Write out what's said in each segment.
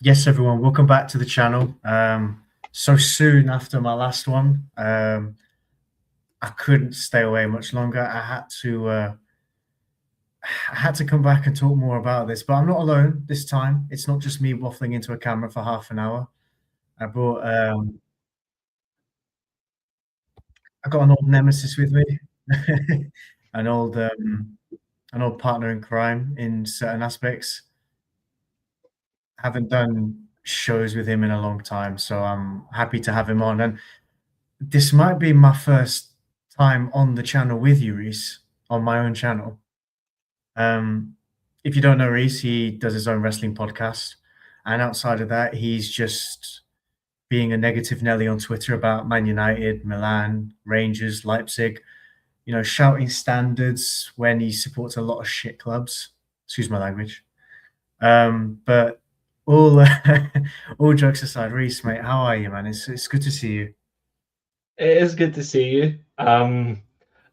Yes, everyone, welcome back to the channel. So soon after my last one, I couldn't stay away much longer. I had to come back and talk more about this, but I'm not alone this time. It's not just me waffling into a camera for half an hour. I brought, I got an old nemesis with me, an old, um, an old partner in crime in certain aspects. Haven't done shows with him in a long time, so I'm happy to have him on. And this might be my first time on the channel with you, Reece, on my own channel. If you don't know Reece, he does his own wrestling podcast, and outside of that, he's just being a negative Nelly on Twitter about Man United, Milan, Rangers, Leipzig. You know, shouting standards when he supports a lot of shit clubs. Excuse my language. But all all jokes aside, Reece, mate, how are you, man? It's good to see you. It is good to see you.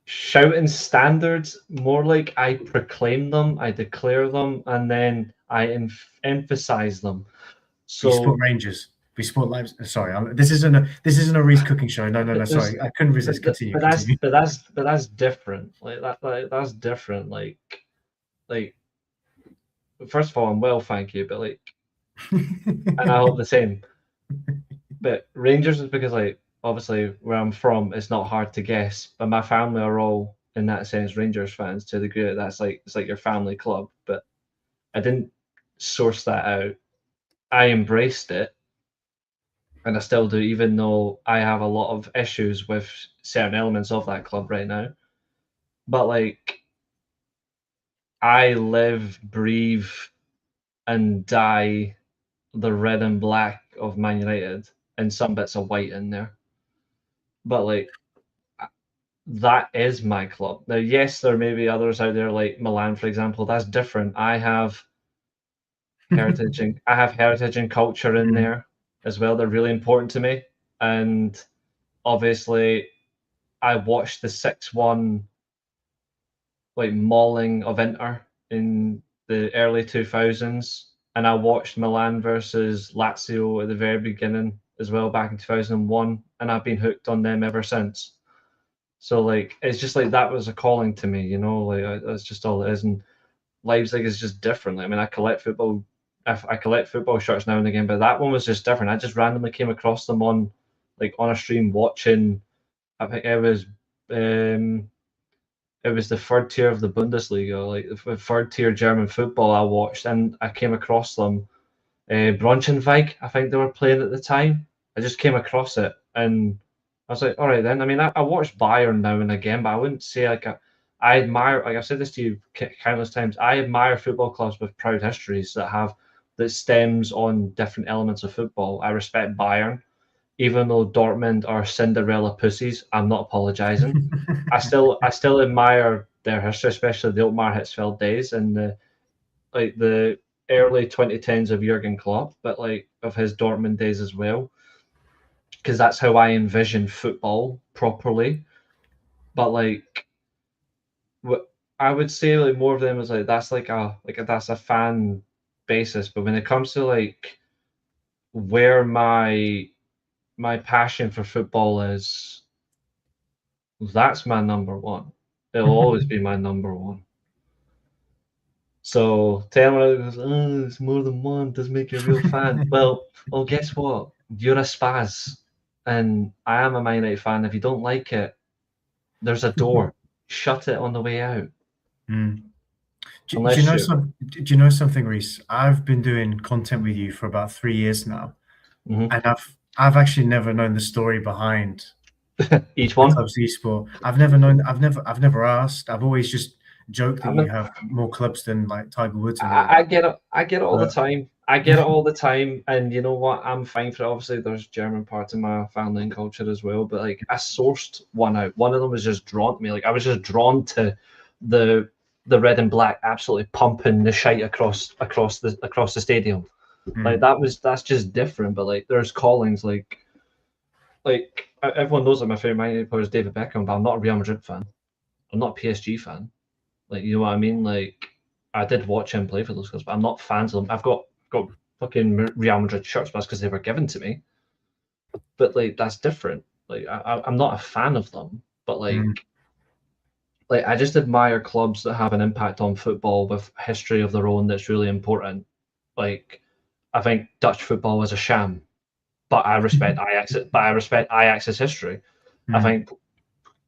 Shouting standards, more like I proclaim them, I declare them, and then I emphasize them. We support So Rangers. We support Leipzig. Sorry, this isn't a Reece cooking show. No. there's, Sorry, I couldn't resist. Continue. Continue. but that's different. That's different. Like first of all, I'm well, thank you, but and I hope the same. But Rangers is because obviously where I'm from, it's not hard to guess. But my family are all in that sense Rangers fans to the degree that that's like it's like your family club. But I didn't source that out. I embraced it, and I still do, even though I have a lot of issues with certain elements of that club right now. But I live, breathe, and die the red and black of Man United, and some bits of white in there. But that is my club. Now, yes, there may be others out there like Milan, for example. That's different. I have heritage and culture in Mm. there as well. They're really important to me. And obviously, I watched the 6-1 mauling of Inter in the early 2000s, and I watched Milan versus Lazio at the very beginning as well back in 2001, and I've been hooked on them ever since. So it's just that was a calling to me, that's just all it is. And Leipzig is just different. I mean, I collect football shirts now and again, but that one was just different. I just randomly came across them on a stream watching. I think it was the third tier of the Bundesliga, like the third tier German football I watched, and I came across them. Braunschweig, I think they were playing at the time. I just came across it, and I was like, all right then. I mean, I watch Bayern now and again, but I wouldn't say I admire. Like I've said this to you countless times. I admire football clubs with proud histories that stems on different elements of football. I respect Bayern, even though Dortmund are Cinderella pussies. I'm not apologising. I still admire their history, especially the Otmar Hitzfeld days and the early 2010s of Jurgen Klopp, but of his Dortmund days as well, because that's how I envision football properly. But what I would say, more of them is that's that's a fan basis. But when it comes to where my passion for football is, that's my number one. It'll always be my number one. So tell me, oh, it's more than one. Does make you a real fan? Well, guess what? You're a spaz, and I am a Man United fan. If you don't like it, there's a door. Shut it on the way out. Mm. Do you Unless know you. something, Reece? I've been doing content with you for about 3 years now, Mhm. and I've actually never known the story behind Each the one. club's esport. I've never asked. I've always just joked that I you mean, have more clubs than like Tiger Woods and all I that. get it. I get it all the But time. I get it all the time, and you know what? I'm fine for it. Obviously, there's German parts of my family and culture as well, but I sourced one out. One of them was just drawn to me. I was just drawn to the red and black, absolutely pumping the shite across the stadium. mm, That's just different. But there's callings everyone knows that my favorite Man United player is David Beckham, but I'm not a Real Madrid fan. I'm not a PSG fan. You know what I mean? I did watch him play for those clubs, but I'm not fans of them. I've got fucking Real Madrid shirts, but that's because they were given to me. But like that's different. Like I'm not a fan of them, but like I just admire clubs that have an impact on football with history of their own that's really important. Like I think Dutch football is a sham, but I respect Ajax. But I respect Ajax's history. I think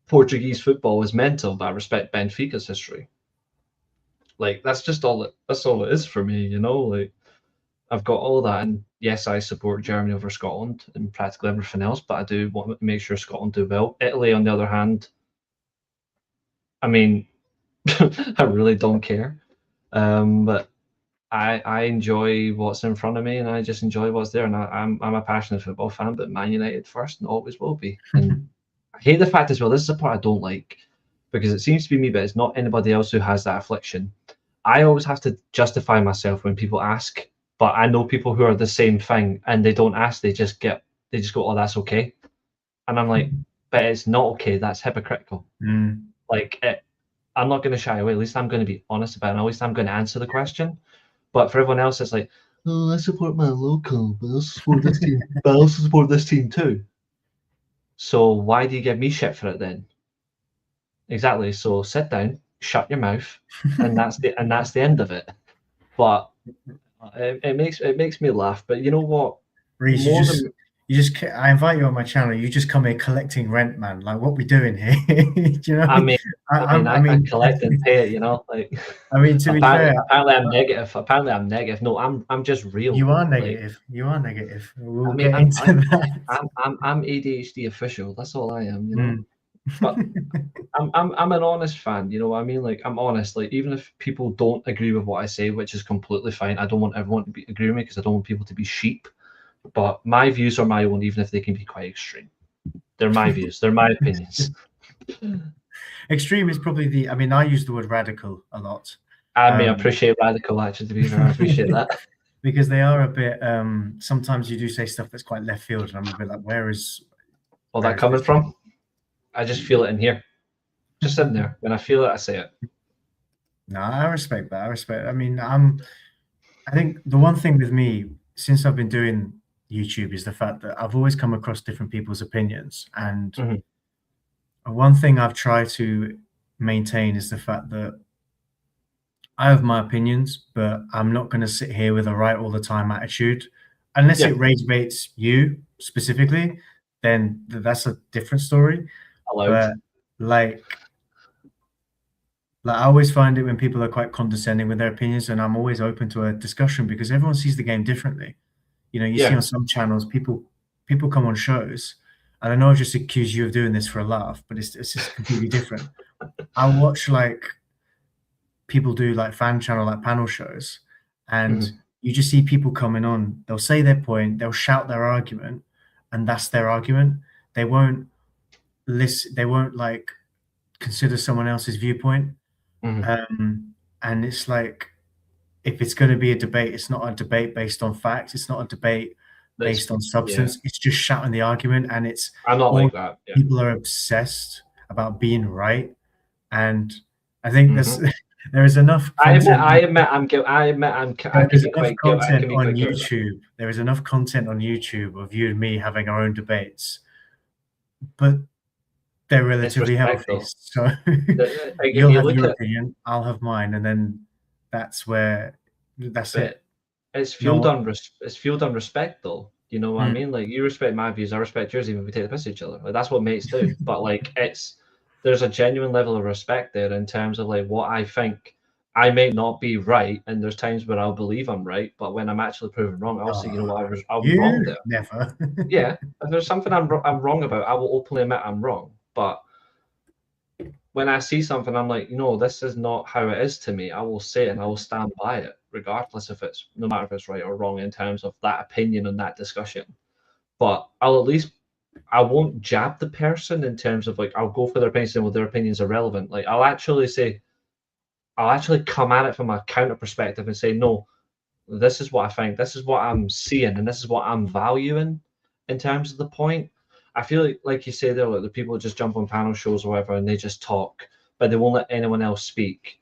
Portuguese football is mental, but I respect Benfica's history. Like that's just all it. That's all it is for me, you know. Like I've got all that, and yes, I support Germany over Scotland and practically everything else. But I do want to make sure Scotland do well. Italy, on the other hand, I mean, I really don't care. But I enjoy what's in front of me, and I just enjoy what's there. And I'm a passionate football fan, but Man United first and always will be. And I hate the fact as well. This is the part I don't like because it seems to be me, but it's not anybody else who has that affliction. I always have to justify myself when people ask, but I know people who are the same thing and they don't ask. They just go, "Oh, that's okay," and I'm like, "But it's not okay. That's hypocritical." Like I'm not going to shy away. At least I'm going to be honest about it. At least I'm going to answer the question. But for everyone else, it's like, oh, I support my local, but I also support this team. But I also support this team too. So why do you give me shit for it then? Exactly. So sit down, shut your mouth, and that's the end of it. But it makes me laugh. But you know what? Reece, I invite you on my channel. You just come here collecting rent, man. Like, what we doing here? Do you know? I mean, I collect and pay it. You know, like. I mean, to be fair, apparently I'm negative. Apparently I'm negative. No, I'm just real. You are negative. Like, you are negative. We'll get I'm ADHD official. That's all I am. You know. But I'm an honest fan, you know what I mean? Like I'm honest. Like even if people don't agree with what I say, which is completely fine, I don't want everyone to agree with me because I don't want people to be sheep. But my views are my own, even if they can be quite extreme. They're my views. They're my opinions. Extreme is probably I mean, I use the word radical a lot. I mean, I appreciate radical actually. To be fair, I appreciate that. Because they are a bit. Sometimes you do say stuff that's quite left field, and I'm a bit like, where is all that coming from? I just feel it in here. Just in there. When I feel it, I say it. No, I respect that. I mean, I think the one thing with me, since I've been doing YouTube, is the fact that I've always come across different people's opinions. And one thing I've tried to maintain is the fact that I have my opinions, but I'm not going to sit here with a right all the time attitude. Unless it rage baits you specifically, then that's a different story. But like I always find it when people are quite condescending with their opinions, and I'm always open to a discussion because everyone sees the game differently. You know, you see on some channels, people come on shows, and I know I've just accused you of doing this for a laugh, but it's just completely different. I watch like people do like fan channel, like panel shows, and you just see people coming on, they'll say their point, they'll shout their argument, and that's their argument. They won't listen, they won't like consider someone else's viewpoint. And it's like, if it's going to be a debate, it's not a debate based on facts, it's not a debate based on substance, it's just shouting the argument. And I'm not like that. People are obsessed about being right, and I think there is enough content. I admit I'm guilty. There's enough content on YouTube. There is enough content on YouTube of you and me having our own debates, but they're relatively healthy. So you'll have your opinion, I'll have mine, and then that's it. It's fueled on respect, though. You know what I mean? Like you respect my views, I respect yours, even if we take the piss at each other. Like that's what mates do. But like there's a genuine level of respect there in terms of like what I think. I may not be right, and there's times where I'll believe I'm right, but when I'm actually proven wrong, I'll say, you know what, I'm wrong there. Never. Yeah, if there's something I'm wrong about, I will openly admit I'm wrong. But when I see something, I'm like, you know, this is not how it is to me. I will say it and I will stand by it, regardless if it's, no matter if it's right or wrong in terms of that opinion and that discussion. But I won't jab the person in terms of like, I'll go for their opinion, saying, well, their opinion's irrelevant. Like, I'll actually come at it from a counter perspective and say, no, this is what I think, this is what I'm seeing, and this is what I'm valuing in terms of the point. I feel like you say there, like the people just jump on panel shows or whatever and they just talk, but they won't let anyone else speak.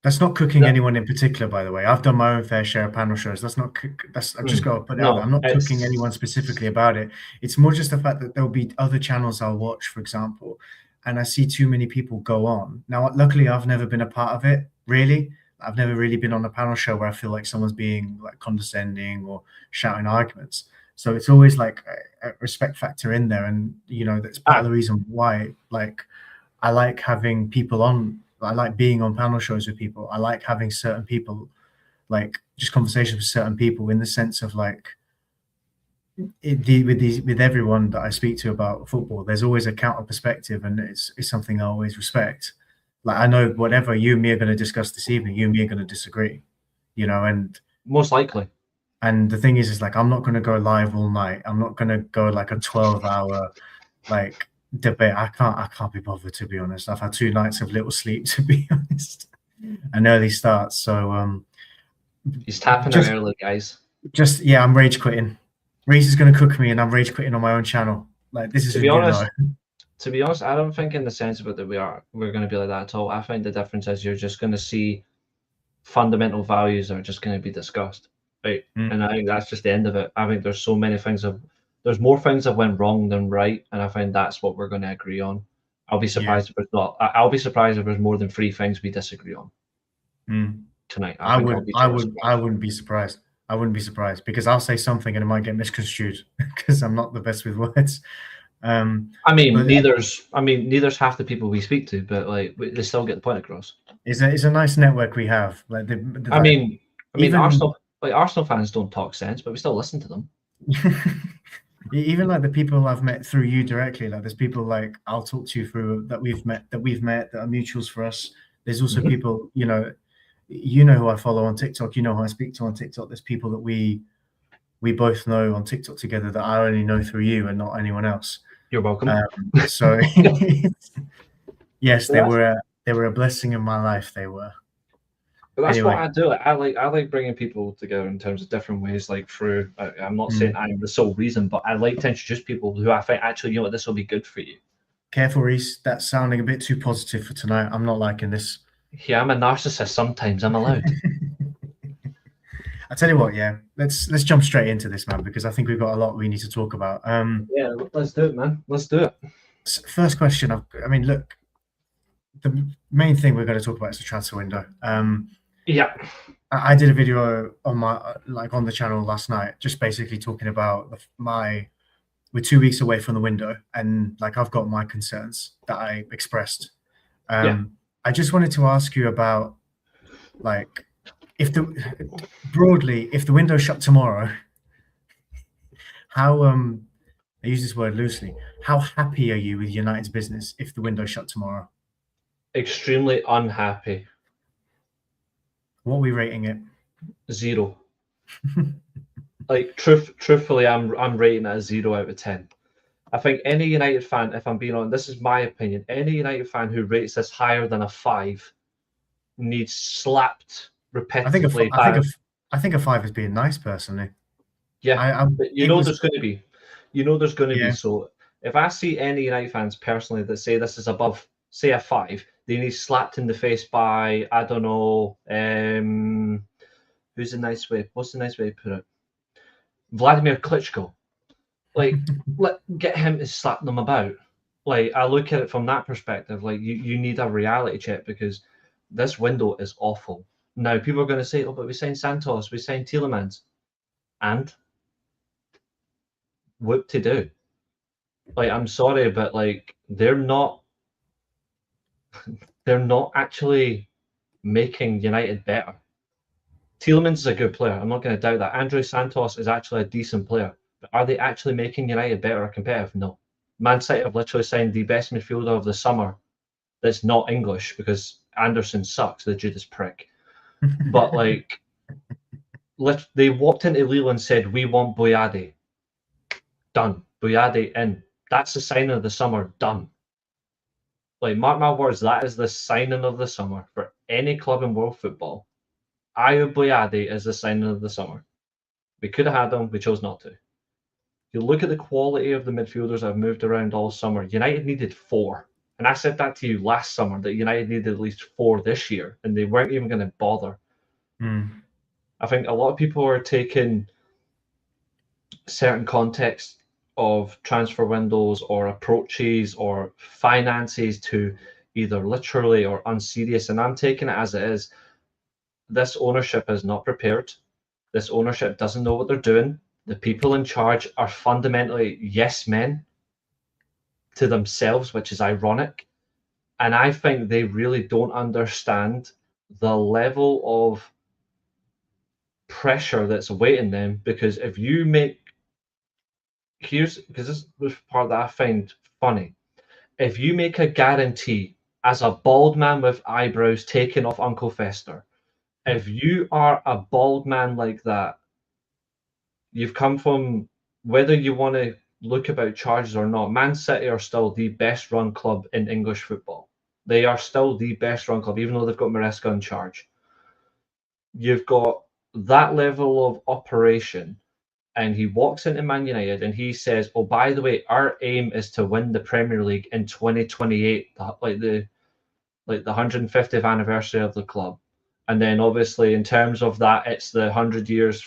That's not cooking That, anyone in particular, by the way. I've done my own fair share of panel shows. That's not that's I've just got to put it out there. I'm no, not cooking anyone it's specifically about it. It's more just the fact that there'll be other channels I'll watch, for example, and I see too many people go on. Now, luckily, I've never been a part of it, really. I've never really been on a panel show where I feel like someone's being like condescending or shouting arguments. So it's always like a respect factor in there, and that's part of the reason why like I like having people on. I like being on panel shows with people. I like having certain people, like just conversations with certain people, in the sense of like with everyone that I speak to about football. There's always a counter perspective, and it's something I always respect. Like I know whatever you and me are going to discuss this evening, you and me are going to disagree, and most likely. And the thing is like I'm not going to go live all night. I'm not going to go like a 12-hour like debate. I can't be bothered, to be honest. I've had 2 nights of little sleep, to be honest, an early start. So he's tapping out early, guys. I'm rage quitting. Reece is going to cook me, and I'm rage quitting on my own channel. Like this is To be honest, I don't think in the sense of it that we're going to be like that at all. I think the difference is you're just going to see fundamental values are just going to be discussed, right? And I think that's just the end of it. I think there's so many things there's more things that went wrong than right, and I think that's what we're going to agree on. I'll be surprised if there's not. I'll be surprised if there's more than 3 things we disagree on tonight. I wouldn't be surprised. I wouldn't be surprised, because I'll say something and it might get misconstrued because I'm not the best with words. Neither's half the people we speak to, but like they still get the point across. It's a nice network we have. Like Arsenal fans don't talk sense, but we still listen to them. Even like the people I've met through you directly, like there's people like I'll talk to you through that we've met that are mutuals for us. There's also people, who I follow on TikTok, who I speak to on TikTok. There's people that we both know on TikTok together that I only know through you and not anyone else. You're welcome. So yes, they were a blessing in my life. They were. But that's what I do. I like bringing people together in terms of different ways, like through. I'm not saying I'm the sole reason, but I like to introduce people who I think actually, this will be good for you. Careful, Reece. That's sounding a bit too positive for tonight. I'm not liking this. Yeah, I'm a narcissist. Sometimes I'm allowed. I tell you what, yeah, let's jump straight into this, man, because I think we've got a lot we need to talk about. Yeah, let's do it, man. Let's do it. First question. Look, the main thing we're going to talk about is the transfer window. Yeah, I did a video on on the channel last night, just basically talking about we're 2 weeks away from the window, and like I've got my concerns that I expressed. I just wanted to ask you about like if the window shut tomorrow, how I use this word loosely. How happy are you with United's business if the window shut tomorrow? Extremely unhappy. What are we rating it? 0. Like truthfully, I'm rating it a 0 out of 10. I think any United fan, if I'm being honest, this is my opinion, any United fan who rates this higher than a 5 needs slapped repetitively. I think a 5 is being nice, personally. Yeah, but there's going to be. There's going to be. So if I see any United fans personally that say this is above, say, a 5, they need slapped in the face by, I don't know, what's the nice way to put it? Vladimir Klitschko. Like, get him to slap them about. Like, I look at it from that perspective. Like, you need a reality check, because this window is awful. Now, people are going to say, oh, but we signed Santos, we signed Tielemans. And what to do? Like, I'm sorry, but like, they're not actually making United better. Tielemans is a good player. I'm not going to doubt that. André Santos is actually a decent player. But are they actually making United better or competitive? No. Man City have literally signed the best midfielder of the summer that's not English, because Anderson sucks, the Judas prick. But like, they walked into Lille and said, we want Boyade. Done. Boyade in. That's the signing of the summer. Done. Like, mark my words, that is the signing of the summer for any club in world football. Ayo Boyade is the signing of the summer. We could have had him, we chose not to. You look at the quality of the midfielders that have moved around all summer. United needed 4, And I said that to you last summer, that United needed at least 4 this year, and they weren't even going to bother. I think a lot of people are taking certain context of transfer windows or approaches or finances to either literally or unserious, and I'm taking it as it is. This ownership is not prepared. This ownership doesn't know what they're doing. The people in charge are fundamentally yes men to themselves, which is ironic. And I think they really don't understand the level of pressure that's awaiting them, because if you make because this was part that I find funny. If you make a guarantee as a bald man with eyebrows taken off Uncle Fester, if you are a bald man like that, you've come from, whether you want to look about charges or not, Man City are still the best run club in English football. They are still the best run club, even though they've got Maresca in charge. You've got that level of operation, and he walks into Man United and he says, "Oh, by the way, our aim is to win the Premier League in 2028, like the 150th anniversary of the club." And then obviously in terms of that, it's the 100 years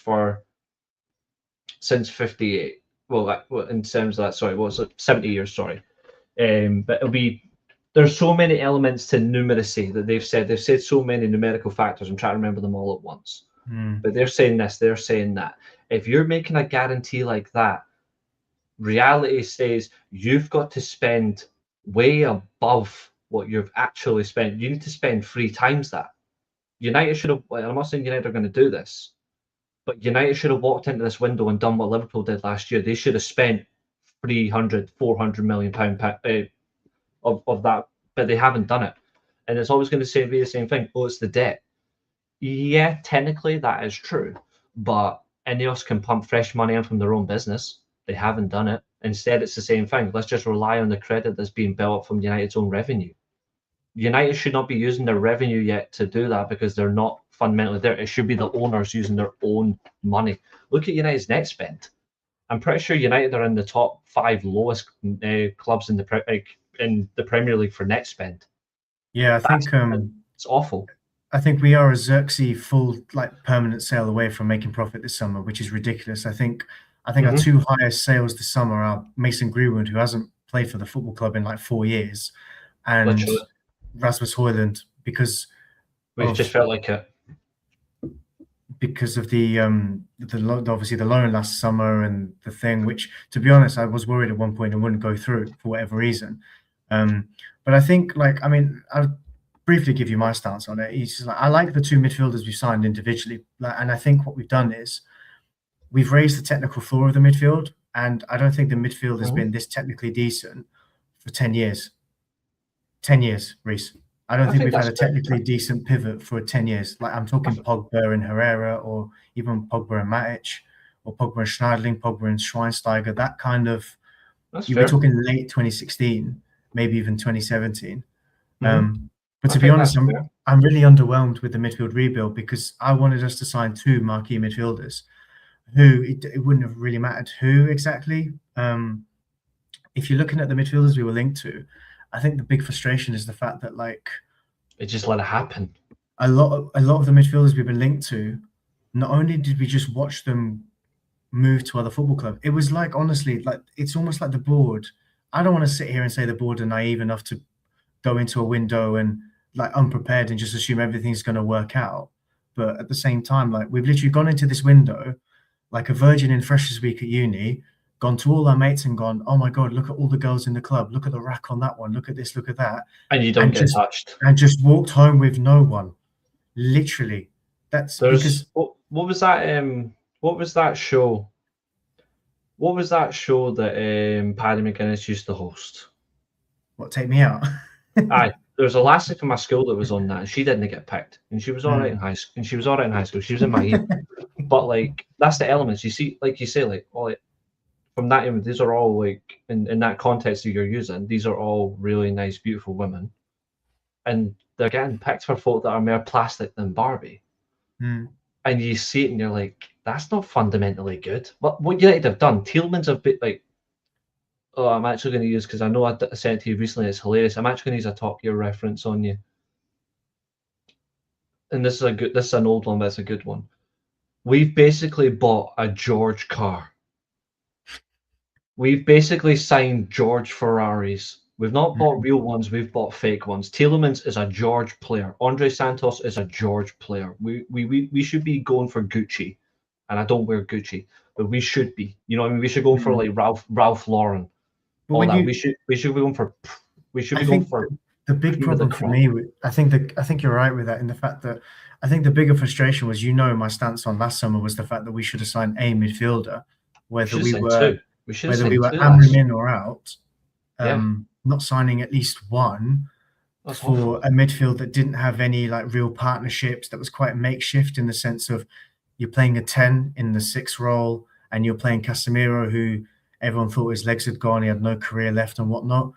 since 58. Well, in terms of that, sorry, what's it? 70 years, sorry. But there's so many elements to numeracy that they've said so many numerical factors. I'm trying to remember them all at once. But they're saying this, they're saying that. If you're making a guarantee like that, reality says you've got to spend way above what you've actually spent. You need to spend 3 times that. United should have, I'm not saying United are going to do this, but United should have walked into this window and done what Liverpool did last year. They should have spent 300, 400 million pound of that, but they haven't done it. And it's always going to be the same thing. Oh, it's the debt. Yeah, technically that is true, but Ineos can pump fresh money in from their own business. They haven't done it. Instead, it's the same thing. Let's just rely on the credit that's being built up from United's own revenue. United should not be using their revenue yet to do that, because they're not fundamentally there. It should be the owners using their own money. Look at United's net spend. I'm pretty sure United are in the top 5 lowest clubs in the Premier League for net spend. Yeah, I think it's awful. I think we are a Xerxes full permanent sale away from making profit this summer, which is ridiculous. I think our 2 highest sales this summer are Mason Greenwood, who hasn't played for the football club in 4 years, and literally Rasmus Højlund, because we just felt like it. Because of obviously the loan last summer and the thing, which, to be honest, I was worried at one point it wouldn't go through for whatever reason. But I think, I'll briefly give you my stance on it. It's just I like the 2 midfielders we signed individually, and I think what we've done is we've raised the technical floor of the midfield, and I don't think the midfield has been this technically decent for 10 years. 10 years, Reece. I don't think we've had a technically decent pivot for 10 years. I'm talking Pogba and Herrera, or even Pogba and Matic, or Pogba and Schneidling, Pogba and Schweinsteiger. That kind of, you were talking late 2016, maybe even 2017. But to be honest, I'm really underwhelmed with the midfield rebuild, because I wanted us to sign 2 marquee midfielders who it wouldn't have really mattered who exactly. If you're looking at the midfielders we were linked to, I think the big frustration is the fact that it just let it happen. A lot of the midfielders we've been linked to, not only did we just watch them move to other football clubs, it was honestly, it's almost like the board. I don't want to sit here and say the board are naive enough to go into a window and unprepared and just assume everything's going to work out. But at the same time, we've literally gone into this window like a virgin in Freshers Week at uni, gone to all our mates and gone, "Oh my God, look at all the girls in the club. Look at the rack on that one. Look at this, look at that." And you don't get touched. And just walked home with no one. Literally. Because what was that what was that show? What was that show that Paddy McGuinness used to host? What, Take Me Out? Aye. There was a lassie from my school that was on that, and she didn't get picked. And she was all right in high school. And she was all right in high school. She was in my year. But that's the elements. You see, like you say, from that, these are all in that context that you're using, these are all really nice, beautiful women. And they're getting picked for folk that are more plastic than Barbie. And you see it and you're like, that's not fundamentally good. What United have done, Tielemans have been Oh, I'm actually going to use, because I know I sent it to you recently, it's hilarious. I'm actually going to use a Top Gear reference on you. And this is an old one, but it's a good one. We've basically bought a George car. We've basically signed George Ferraris. We've not bought real ones, we've bought fake ones. Tielemans is a George player. Andre Santos is a George player. We should be going for Gucci. And I don't wear Gucci, but we should be. You know what I mean? We should go for like Ralph Lauren. But All when that. you, We should be going for I think the big cream of the problem for crop. me, I think you're right with that, in the fact that I think the bigger frustration was, my stance on last summer was the fact that we should have signed a midfielder, whether we were two. in or out, not signing at least one That's for awful. a midfield that didn't have any like real partnerships, that was quite makeshift, in the sense of you're playing a 10 in the 6 role and you're playing Casemiro, who everyone thought his legs had gone, he had no career left and whatnot.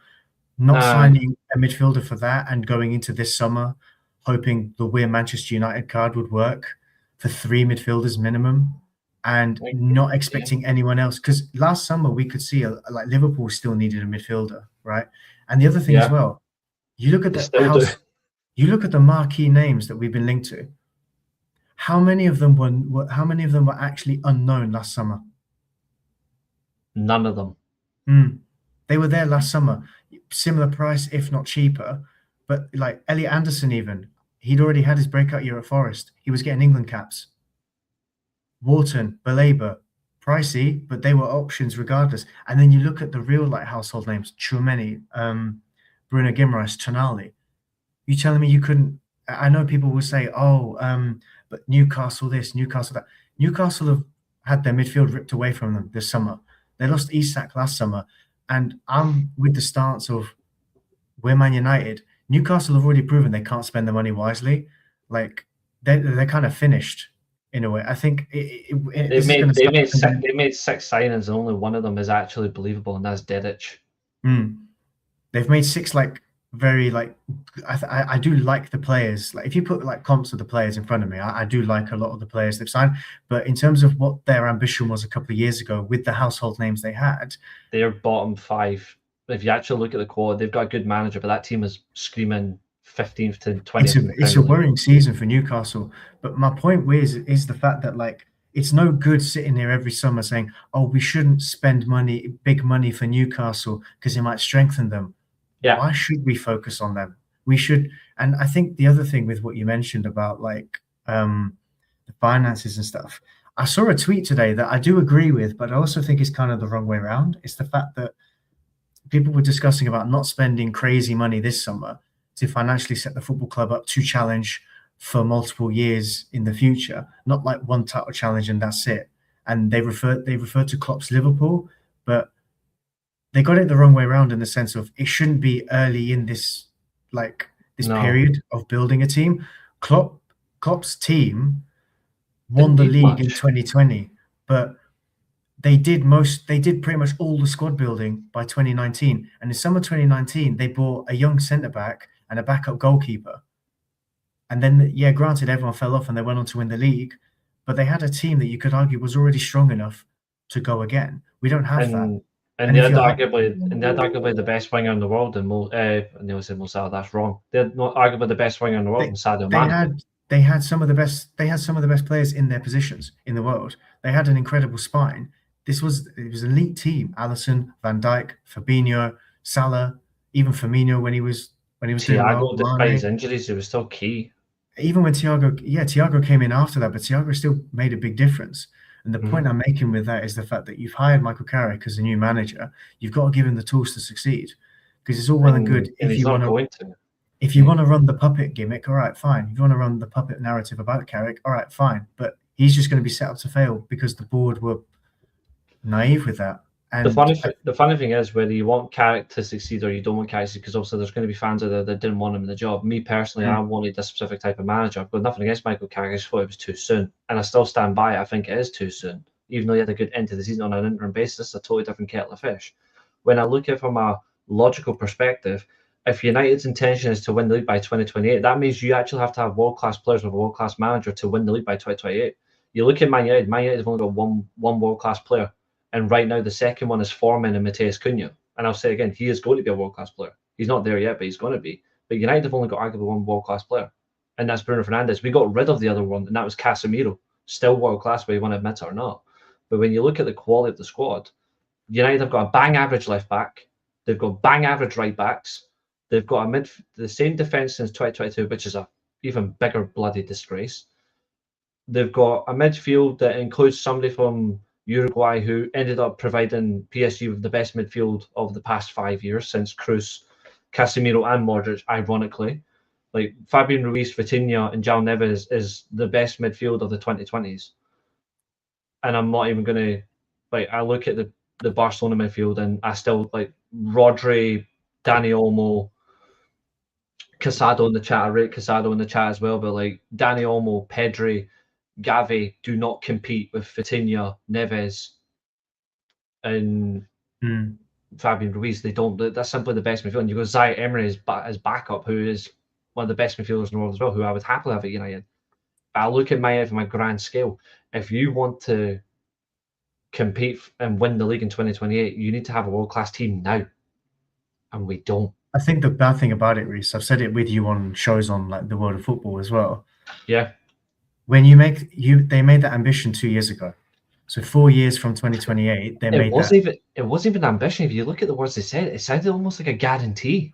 Not signing a midfielder for that and going into this summer hoping the We're Manchester United card would work for 3 midfielders minimum, and not expecting anyone else. Because last summer we could see like Liverpool still needed a midfielder, right? And the other thing as well, you look at you look at the marquee names that we've been linked to. How many of them were actually unknown last summer? None of them. They were there last summer, similar price, if not cheaper. But like Elliot Anderson, even, he'd already had his breakout year at Forest. He was getting England caps. Wharton, Baleba, pricey, but they were options regardless. And then you look at the real like household names: Tchouameni, Bruno Guimaraes, Tonali. You telling me you couldn't? I know people will say, but Newcastle this, Newcastle that. Newcastle have had their midfield ripped away from them this summer. They lost Isak last summer. And I'm with the stance of, we're Man United. Newcastle have already proven they can't spend the money wisely. Like they're kind of finished in a way. I think they made 6 signings and only one of them is actually believable, and that's Dedic. They've made 6 like very like I do like the players. Like if you put like comps of the players in front of me, I do like a lot of the players they've signed. But in terms of what their ambition was a couple of years ago with the household names they had, they're bottom 5. If you actually look at the quad, they've got a good manager, but that team is screaming 15th to 20th. It's a worrying season for Newcastle. But my point is the fact that like it's no good sitting here every summer saying, "Oh, we shouldn't spend big money for Newcastle because it might strengthen them." Yeah. Why should we focus on them? We should. And I think the other thing with what you mentioned about like the finances and stuff, I saw a tweet today that I do agree with, but I also think it's kind of the wrong way around. It's the fact that people were discussing about not spending crazy money this summer to financially set the football club up to challenge for multiple years in the future, not like one title challenge and that's it. And they referred to Klopp's Liverpool, but they got it the wrong way around, in the sense of it shouldn't be early in this period of building a team. Klopp's team won the league in 2020, but they did pretty much all the squad building by 2019. And in summer 2019, they bought a young centre back and a backup goalkeeper. And then, granted, everyone fell off and they went on to win the league, but they had a team that you could argue was already strong enough to go again. We don't have that. And they're arguably the best winger in the world. And Neil said Mo Salah, that's wrong. They're not arguably the best winger in the world in Sadio Mane. They had some of the best players in their positions in the world. They had an incredible spine. It was an elite team. Alisson, Van Dijk, Fabinho, Salah, even Firmino when he was doing well. Despite his injuries, he was still key. Even when Thiago came in after that, but Thiago still made a big difference. And the point I'm making with that is the fact that you've hired Michael Carrick as a new manager. You've got to give him the tools to succeed, because it's all well and good if you want to run the puppet gimmick. All right, fine. If you want to run the puppet narrative about Carrick, all right, fine. But he's just going to be set up to fail because the board were naive with that. And the funny thing is, whether you want Carrick to succeed or you don't want Carrick to succeed, because obviously there's going to be fans out there that didn't want him in the job. Me personally, I wanted this specific type of manager. I've got nothing against Michael Carrick. I just thought it was too soon, and I still stand by it. I think it is too soon, even though he had a good end to the season on an interim basis. It's a totally different kettle of fish. When I look at it from a logical perspective, if United's intention is to win the league by 2028, that means you actually have to have world-class players with a world-class manager to win the league by 2028. You look at Man United. Man United have only got one world-class player. And right now, the second one is Foreman and Mateus Cunha. and I'll say again, he is going to be a world-class player. He's not there yet, but he's going to be. But United have only got arguably one world-class player, and that's Bruno Fernandes. We got rid of the other one, and that was Casemiro. Still world-class, whether you want to admit it or not. But when you look at the quality of the squad, United have got a bang average left back. They've got bang average right backs. They've got the same defence since 2022, which is a even bigger bloody disgrace. They've got a midfield that includes somebody from Uruguay who ended up providing PSG with the best midfield of the past 5 years since Kroos, Casemiro and Modric, ironically. Like Fabian Ruiz, Vitinha and João Neves is the best midfield of the 2020s. And I'm not even going to, like, I look at the Barcelona midfield and I still, like, Rodri, Dani Olmo, Casado in the chat. I rate Casado in the chat as well, but like Dani Olmo, Pedri, Gavi do not compete with Vitinha, Neves, and Fabian Ruiz. They don't. That's simply the best midfield. And you go Zaire Emery as backup, who is one of the best midfielders in the world as well, who I would happily have at United. But I look at my grand scale. If you want to compete and win the league in 2028, you need to have a world-class team now, and we don't. I think the bad thing about it, Reece, I've said it with you on shows on like the world of football as well. Yeah. When they made that ambition 2 years ago. So 4 years from 2028, they made that. It wasn't even ambition. If you look at the words they said, it sounded almost like a guarantee.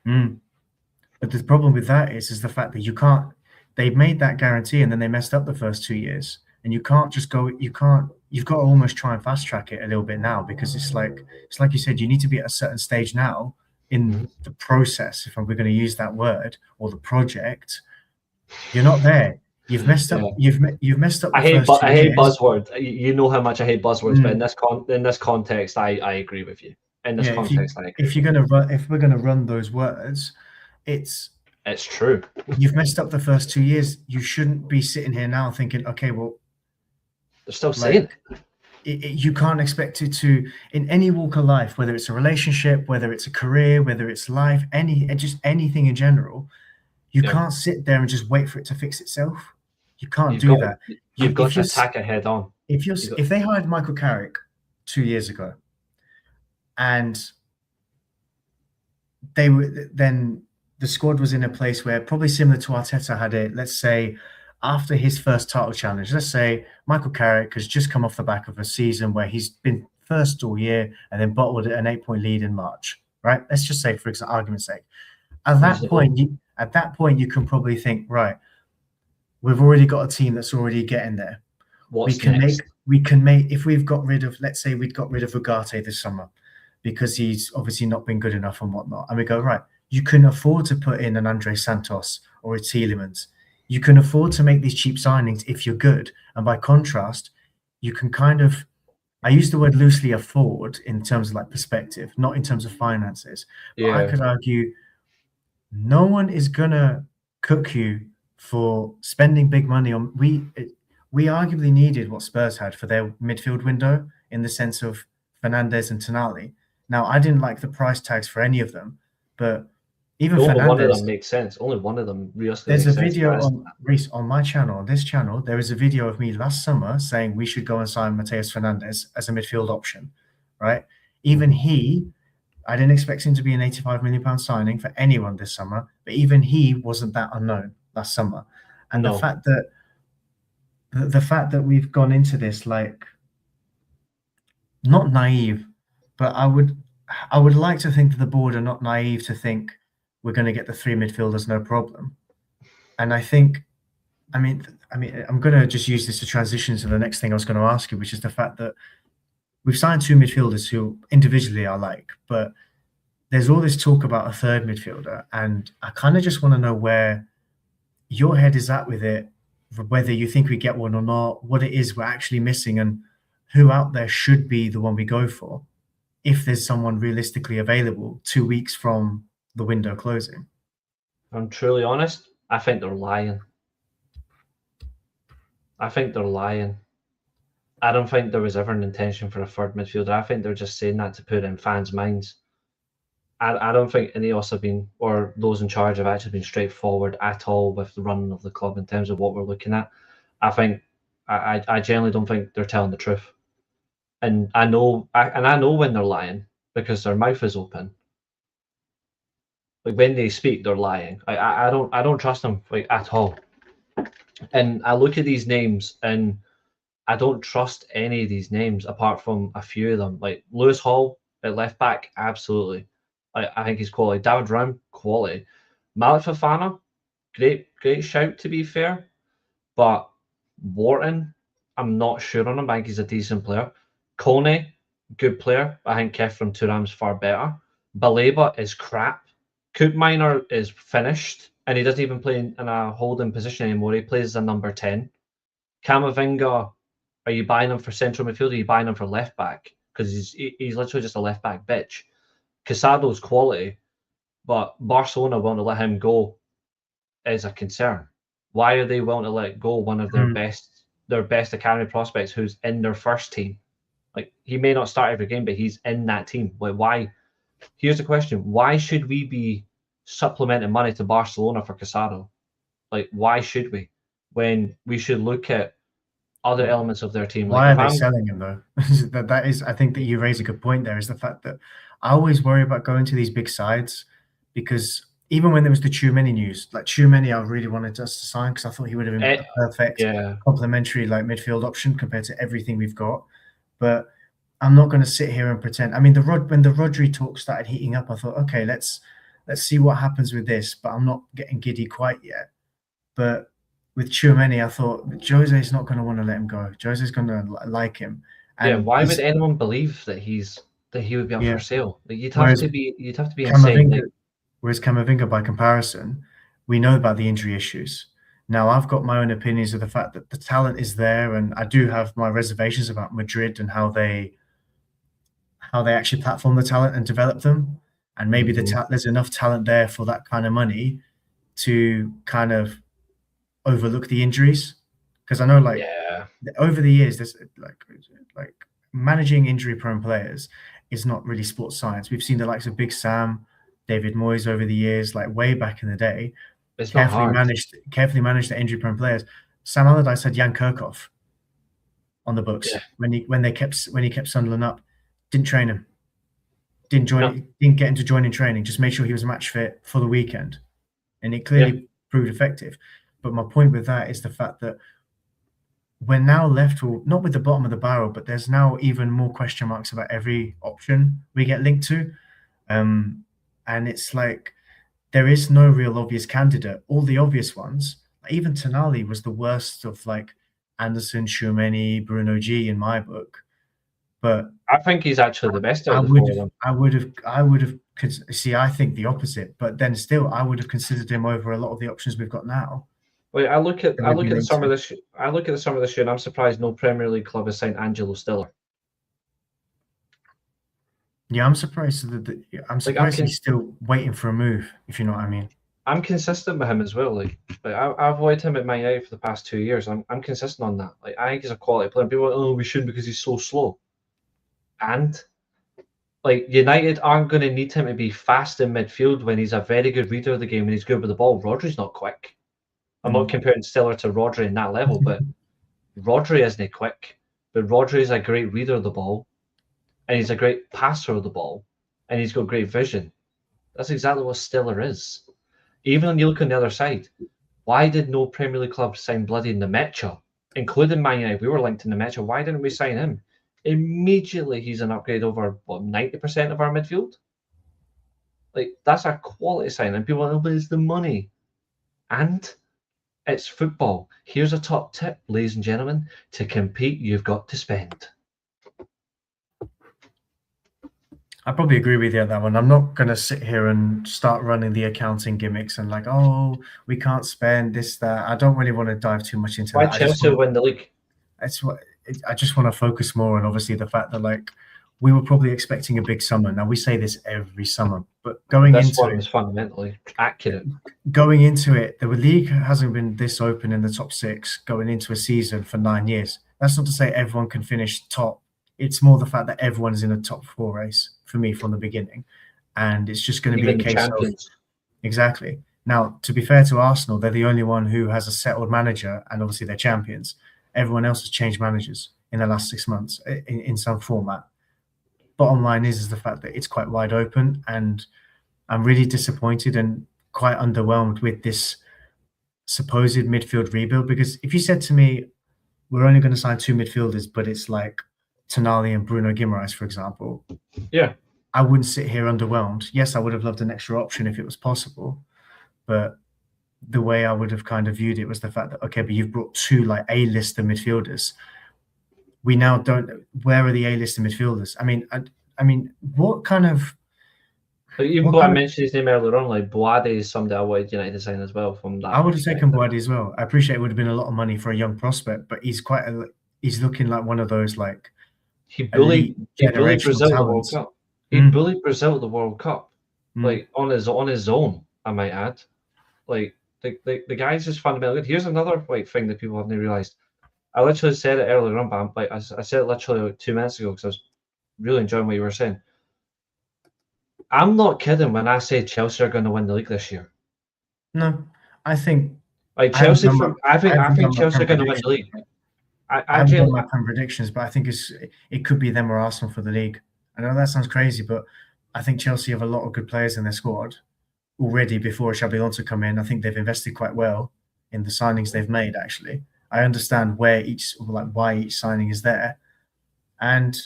But the problem with that is the fact that they made that guarantee and then they messed up the first 2 years. And you can't just go, you've got to almost try and fast track it a little bit now, because it's like you said, you need to be at a certain stage now in the process, if we're going to use that word, or the project. You're not there. You've messed up. You've messed up. I hate buzzwords. You know how much I hate buzzwords, but in this context, I agree with you. In this context, I agree. If we're gonna run those words, it's true. You've messed up the first 2 years. You shouldn't be sitting here now thinking, okay, well, they're still saying you can't expect it to, in any walk of life, whether it's a relationship, whether it's a career, whether it's life, just anything in general. You can't sit there and just wait for it to fix itself. You can't do that. You've got to attack it head on. If they hired Michael Carrick 2 years ago, and then the squad was in a place where, probably similar to Arteta had it, let's say after his first title challenge, let's say Michael Carrick has just come off the back of a season where he's been first all year and then bottled an 8-point lead in March, right? Let's just say, for argument's sake, at that point you can probably think, right, we've already got a team that's already getting there. What's next? We can make, if we've got rid of, let's say we'd got rid of Ugarte this summer because he's obviously not been good enough and whatnot, and we go, right, you can afford to put in an Andre Santos or a Tielemans. You can afford to make these cheap signings if you're good. And by contrast, you can kind of, I use the word loosely, afford in terms of like perspective, not in terms of finances. But I could argue no one is going to cook you for spending big money on. We arguably needed what Spurs had for their midfield window, in the sense of Fernandes and Tonali. Now, I didn't like the price tags for any of them, but even only Fernandes, one of them makes sense. Only one of them really. There's a video on Reece on my channel, on this channel. There is a video of me last summer saying we should go and sign Mateus Fernandes as a midfield option, right? Even I didn't expect him to be an £85 million signing for anyone this summer, but even he wasn't that unknown last summer. And the fact that we've gone into this, like, not naive, but I would like to think that the board are not naive to think we're going to get the three midfielders no problem. And I think, I mean, I'm going to just use this to transition to the next thing I was going to ask you, which is the fact that we've signed two midfielders who individually I like, but there's all this talk about a third midfielder, and I kind of just want to know where your head is at with it, whether you think we get one or not, what it is we're actually missing, and who out there should be the one we go for, if there's someone realistically available 2 weeks from the window closing. If I'm truly honest, I think they're lying. I don't think there was ever an intention for a third midfielder. I think they're just saying that to put in fans' minds. I don't think Ineos have been, or those in charge have actually been straightforward at all with the running of the club in terms of what we're looking at. I generally don't think they're telling the truth. And I know when they're lying, because their mouth is open. Like when they speak, they're lying. I don't trust them like at all. And I look at these names and I don't trust any of these names apart from a few of them. Like Lewis Hall at left back, absolutely. I think he's quality. David Round, quality. Malik Fofana, great shout to be fair. But Wharton, I'm not sure on him. I think he's a decent player. Coney, good player. I think Kev from Turam's far better. Baleba is crap. Koopmeiners is finished, and he doesn't even play in a holding position anymore. He plays as a number 10. Camavinga, are you buying him for central midfield? Or are you buying him for left back? Because he's literally just a left back bitch. Casado's quality, but Barcelona want to let him go is a concern. Why are they willing to let go one of their best academy prospects who's in their first team? Like he may not start every game, but he's in that team. Like why? Here's the question: why should we be supplementing money to Barcelona for Casado? Like why should we? When we should look at other elements of their team. Why are they selling him though? that is, I think that you raise a good point there. Is the fact that I always worry about going to these big sides because even when there was the Tchouaméni news, like Tchouaméni, I really wanted us to sign because I thought he would have been a perfect complementary like midfield option compared to everything we've got. But I'm not going to sit here and pretend. I mean, when the Rodri talk started heating up, I thought, okay, let's see what happens with this. But I'm not getting giddy quite yet. But with Tchouaméni, I thought Jose's not going to want to let him go. Jose's going to like him. And why would anyone believe that he would be up for sale? Like you'd have to be insane. Whereas Camavinga, by comparison, we know about the injury issues. Now, I've got my own opinions of the fact that the talent is there, and I do have my reservations about Madrid and how they actually platform the talent and develop them. And maybe there's enough talent there for that kind of money to kind of overlook the injuries. Because I know, like, over the years, there's like managing injury-prone players is not really sports science. We've seen the likes of Big Sam, David Moyes over the years, like way back in the day. It's carefully managed the injury-prone players. Sam Allardyce had Jan Kirchhoff on the books when he kept Sunderland up. Didn't train him. Didn't get him to join in training. Just made sure he was match fit for the weekend, and it clearly proved effective. But my point with that is the fact that we're now left not with the bottom of the barrel, but there's now even more question marks about every option we get linked to, and it's like there is no real obvious candidate. All the obvious ones, even Tonali was the worst of like Anderson, Tchouaméni, Bruno G in my book. But I think he's actually the best out of the four of them. I would have. See, I think the opposite. But then still, I would have considered him over a lot of the options we've got now. Wait, I look at the summer of this year, and I'm surprised no Premier League club has signed Angelo Stiller. Yeah, I'm surprised he's still waiting for a move. If you know what I mean. I'm consistent with him as well. Like I've avoided him at Man United for the past 2 years. I'm consistent on that. Like I think he's a quality player. People are like, oh, we shouldn't because he's so slow. And like United aren't going to need him to be fast in midfield when he's a very good reader of the game and he's good with the ball. Rodri's not quick. I'm not comparing Stiller to Rodri in that level, but Rodri isn't quick. But Rodri is a great reader of the ball, and he's a great passer of the ball, and he's got great vision. That's exactly what Stiller is. Even when you look on the other side, why did no Premier League club sign bloody Nemecha, including Man United? We were linked to Nemecha. Why didn't we sign him? Immediately, he's an upgrade over 90% of our midfield. Like that's a quality sign, and people are like, but it's the money, and it's football. Here's a top tip, ladies and gentlemen: to compete, you've got to spend. I probably agree with you on that one. I'm not going to sit here and start running the accounting gimmicks and like, oh, we can't spend this, that. I don't really want to dive too much into that. Why Chelsea win the league? I just want to focus more on obviously the fact that like we were probably expecting a big summer. Now we say this every summer, but this one was fundamentally accurate. Going into it, the league hasn't been this open in the top 6 going into a season for 9 years. That's not to say everyone can finish top. It's more the fact that everyone's in a top 4 race for me from the beginning. And it's just going to be a case of... Exactly. Now, to be fair to Arsenal, they're the only one who has a settled manager and obviously they're champions. Everyone else has changed managers in the last 6 months in some format. bottom line is the fact that it's quite wide open, and I'm really disappointed and quite underwhelmed with this supposed midfield rebuild. Because if you said to me, we're only going to sign 2 midfielders, but it's like Tonali and Bruno Guimaraes, for example, Yeah. I wouldn't sit here underwhelmed. Yes, I would have loved an extra option if it was possible, but the way I would have kind of viewed it was the fact that, okay, but you've brought 2 like A-lister midfielders. We now don't. Where are the A-lister midfielders? I mean, what kind of? Even What though I kind of? mentioned his name earlier on, like Boade is somebody I wanted United to sign as well from that I would have perspective. taken Boadi as well. I appreciate it would have been a lot of money for a young prospect, but he's looking like one of those like He bullied elite he bullied generational Brazil at the World talents. Cup. He Mm, bullied Brazil at the World Cup, mm. like on his own, I might add. Like the guy's just fundamentally good. Here's another like thing that people haven't realised. I literally said it earlier on, but I said it literally like 2 minutes ago because I was really enjoying what you were saying. I'm not kidding when I say Chelsea are going to win the league this year. No, I think Like I haven't Chelsea, done my I I haven't think done my Chelsea are pen going to win the predictions. league. I I haven't done genuinely, my pen predictions, but I think it could be them or Arsenal for the league. I know that sounds crazy, but I think Chelsea have a lot of good players in their squad already before Xabi Alonso come in. I think they've invested quite well in the signings they've made, actually. I understand why each signing is there. And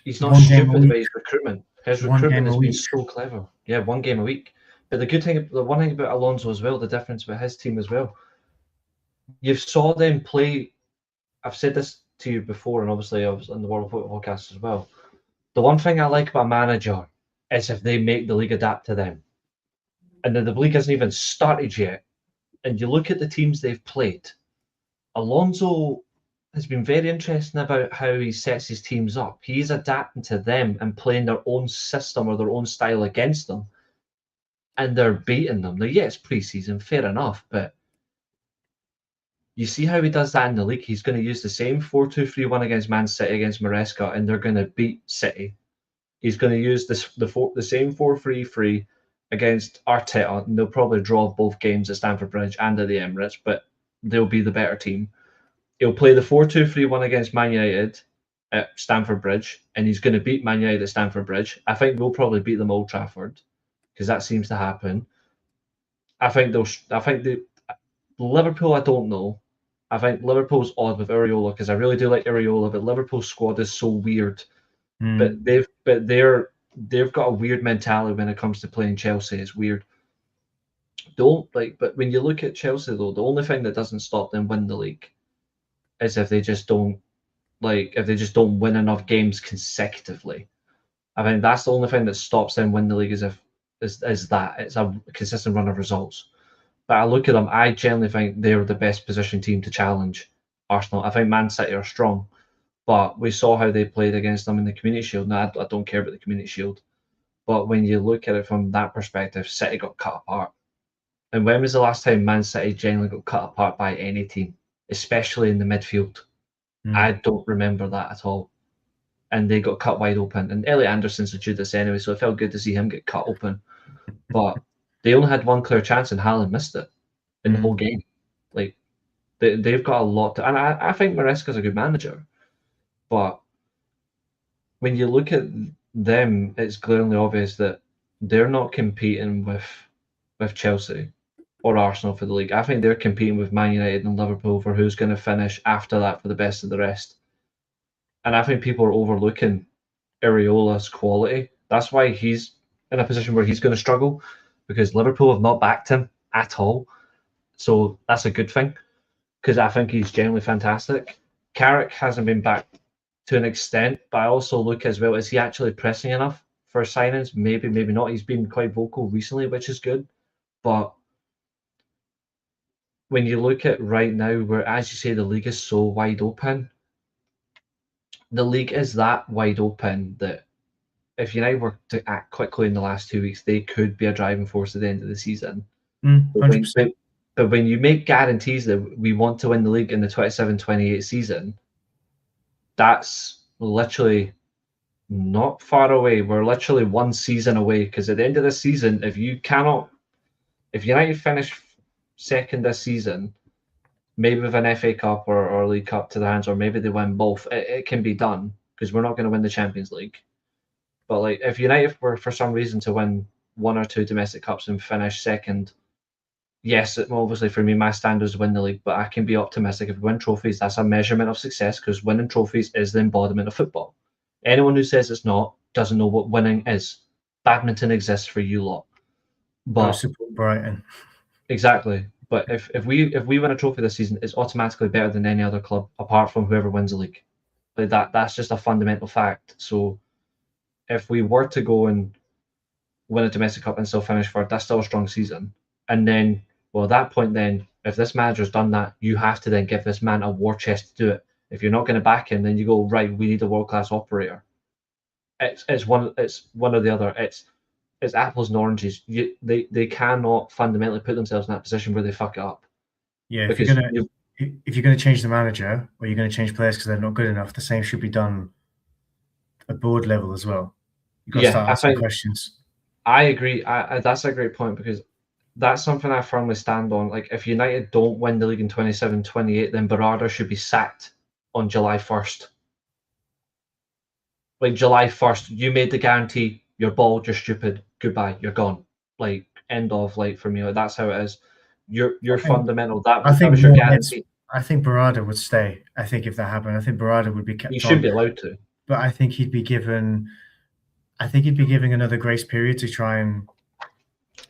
he's not one game a stupid about week, his recruitment. His one recruitment game a has been week. so clever. Yeah, 1 game a week. But the one thing about Alonso as well, the difference with his team as well, you saw them play. I've said this to you before, and obviously I was on the World Football Podcast as well. The one thing I like about a manager is if they make the league adapt to them. And then the league hasn't even started yet. And you look at the teams they've played, Alonso has been very interesting about how he sets his teams up. He's adapting to them and playing their own system or their own style against them, and they're beating them. Now, yeah, it's pre-season, fair enough, but you see how he does that in the league. He's going to use the same 4-2-3-1 against Man City against Maresca, and they're going to beat City. He's going to use the same 4-3-3 against Arteta, and they'll probably draw both games at Stamford Bridge and at the Emirates, but they'll be the better team. He'll play the 4-2-3-1 against Man United at Stamford Bridge, and he's going to beat Man United at Stamford Bridge. I think we'll probably beat them Old Trafford because that seems to happen. I think Liverpool, I don't know. I think Liverpool's odd with Areola because I really do like Areola, but Liverpool's squad is so weird. But they've got a weird mentality when it comes to playing Chelsea. It's weird. But when you look at Chelsea though, the only thing that doesn't stop them win the league is if they just don't win enough games consecutively. I think that's the only thing that stops them win the league is that it's a consistent run of results. But I look at them, I generally think they're the best positioned team to challenge Arsenal. I think Man City are strong, but we saw how they played against them in the Community Shield. Now, I don't care about the Community Shield, but when you look at it from that perspective, City got cut apart. And when was the last time Man City generally got cut apart by any team, especially in the midfield? I don't remember that at all. And they got cut wide open. And Elliot Anderson's a Judas anyway, so it felt good to see him get cut open. But they only had one clear chance, and Haaland missed it in the whole game. Like they've got a lot to, and I think Maresca's a good manager, but when you look at them, it's glaringly obvious that they're not competing with Chelsea or Arsenal for the league. I think they're competing with Man United and Liverpool for who's going to finish after that for the best of the rest. And I think people are overlooking Areola's quality. That's why he's in a position where he's going to struggle because Liverpool have not backed him at all. So that's a good thing because I think he's genuinely fantastic. Carrick hasn't been backed to an extent, but I also look as well, is he actually pressing enough for signings? Maybe, maybe not. He's been quite vocal recently, which is good. But when you look at right now, where, as you say, the league is so wide open, the league is that wide open that if United were to act quickly in the last 2 weeks, they could be a driving force at the end of the season. 100%. But when you make guarantees that we want to win the league in the 27-28 season, that's literally not far away. We're literally one season away because at the end of the season, if United finish second this season, maybe with an FA Cup or League Cup to their hands, or maybe they win both, it can be done because we're not going to win the Champions League. But like, if United were for some reason to win 1 or 2 domestic cups and finish second, yes, obviously for me, my standard is win the league, but I can be optimistic. If we win trophies, that's a measurement of success because winning trophies is the embodiment of football. Anyone who says it's not doesn't know what winning is. Badminton exists for you lot. Go But support Brighton. exactly. But if we win a trophy this season, it's automatically better than any other club apart from whoever wins the league. Like that's just a fundamental fact. So if we were to go and win a domestic cup and still finish third, that's still a strong season. And then, well, at that point, then if this manager's done that, you have to then give this man a war chest to do it. If you're not going to back him, then you go, right, we need a world class operator. It's one or the other. It's apples and oranges. They cannot fundamentally put themselves in that position where they fuck it up. Yeah, if you're gonna change the manager or you're gonna change players because they're not good enough, the same should be done at board level as well. You've got to start asking questions. I agree. That's a great point because that's something I firmly stand on. Like, if United don't win the league in 27-28, then Berardi should be sacked on July 1st. Like, July 1st, you made the guarantee, you're bald, you're stupid, goodbye, you're gone. Like, end of, like, for me, like, that's how it is. You're fundamental. That was your guarantee. I think Berardi would stay. I think if that happened, I think Berardi would be kept on. He should be allowed to. But I think he'd be given another grace period to try and